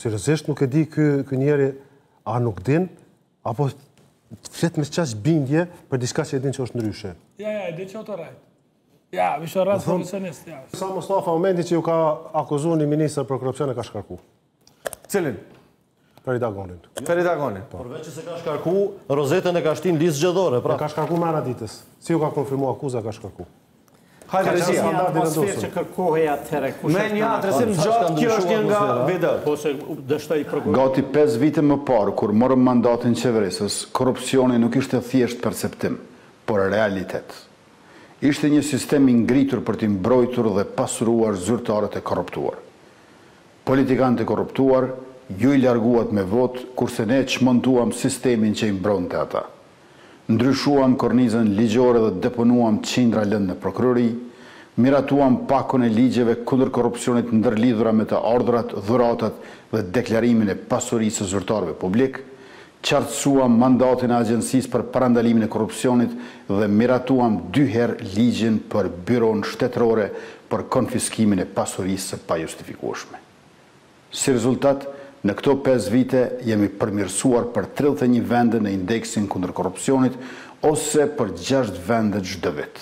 Seriozisht nuk e di ky njeri a nuk din, apo flet me qaq bindje për diçka që e din që është ndryshe. Ja, e di që o të rajt. Ja, vishë rast profesionist, ja. Sa Mustafa, momenti që ju ka akuzuar një ministër për korrupsion e ka shkarku. Cilin? Ferida Gonin. Ferida Gonin. Përveç që se ka shkarku, rozetën e ka shtin listë zgjedhore, pra. E ka shkarku me ditës. Si ju ka konfirmu akuza, ka shkarku. Hajde Rezia. Atmosferë që kërkohej atëherë. Me një adresim gjatë, kjo është një nga video. Po se dështoj prokuror. Gati 5 vite më parë, kur morëm mandatin qeverisës, korrupsioni nuk ishte thjesht perceptim, por realitet. Ishte një sistem i ngritur për t'i mbrojtur dhe pasuruar zyrtarët e korruptuar. Politikanët e korruptuar, ju i larguat me vot, kurse ne çmontuam sistemin që i mbronte ata. Ndryshuam kornizën ligjore dhe deponuam qindra lëndë në prokurori, miratuam pakon e ligjeve kundër korrupsionit ndërlidhura me të ardhurat, dhuratat dhe deklarimin e pasurisë së zyrtarëve publik, qartësuam mandatin e agjencisë për parandalimin e korrupsionit dhe miratuam 2 herë ligjin për byron shtetërore për konfiskimin e pasurisë së pajustifikueshme. Si rezultat, në këto 5 vite jemi përmirësuar për 31 vende në indeksin kundër korrupsionit ose për 6 vende çdo vit.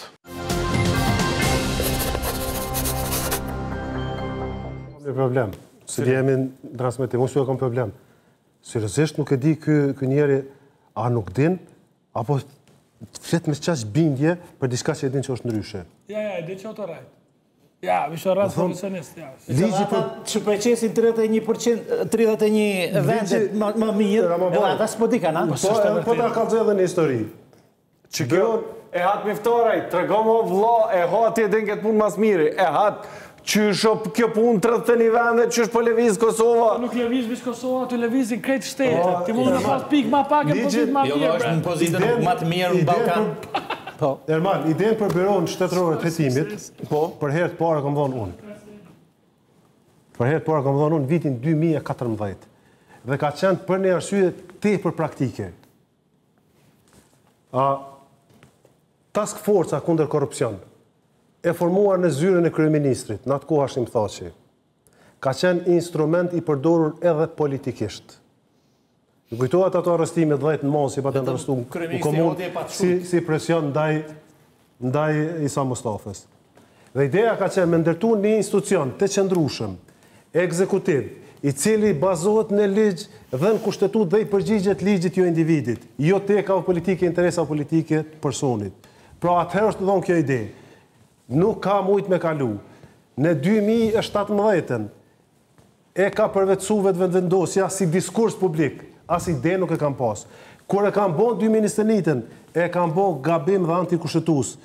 Kam problem. Se jemi në transmetim, unë kam problem. Seriozisht nuk e di ky njeri a nuk din, apo flet me qaq bindje për diçka që e din që është ndryshe. Ja, e di që o të rajt. Ja, vishë rast profesionist, ja. Ligji për që përqesin 31 vendet më mirë, edhe ata s'po di kanë. po ta kallëzoj edhe në histori. Që kjo e hatë miftaraj, tregon o vlla, e hatë e din këtë punë mas miri, e hatë që është kjo punë 31 vendet që është po lëviz Kosova. Nuk lëviz vish Kosova, të lëvizin krejt shtetet. Ti mund në pas pikë ma pak e pozit ma mirë. Jo, është në pozitën më të mirë në Ballkan. Erman, idenë për byron shtetërore të hetimit, për herë të parë kam dhënë unë. Për herë të parë kam dhënë unë vitin 2014. Dhe ka qenë për një arsye tepër praktike. Task Force kundër korrupsion e formuar në zyrën e kryeministrit, në atë kohë Hashim Thaçi, ka qenë instrument i përdorur edhe politikisht. Në kujtohet ato arrestime 10 në mos, si pa të arrestu në komunë, si presion ndaj Isa Mustafës. Dhe ideja ka qenë me ndërtu një institucion të qëndrueshëm, ekzekutiv, i cili bazohet në ligj dhe në kushtetut dhe i përgjigjet ligjit jo individit, jo teka o politike, interesa politike personit. Pra atëherë është dhonë kjo ide. Nuk ka mujt me kalu. Në 2017 e ka përvetësu vetëvendosja si diskurs publik, as ide nuk e kam pas. Kur e kam bo 2 ministernitën, e kam bo gabim dhe antikushtetus.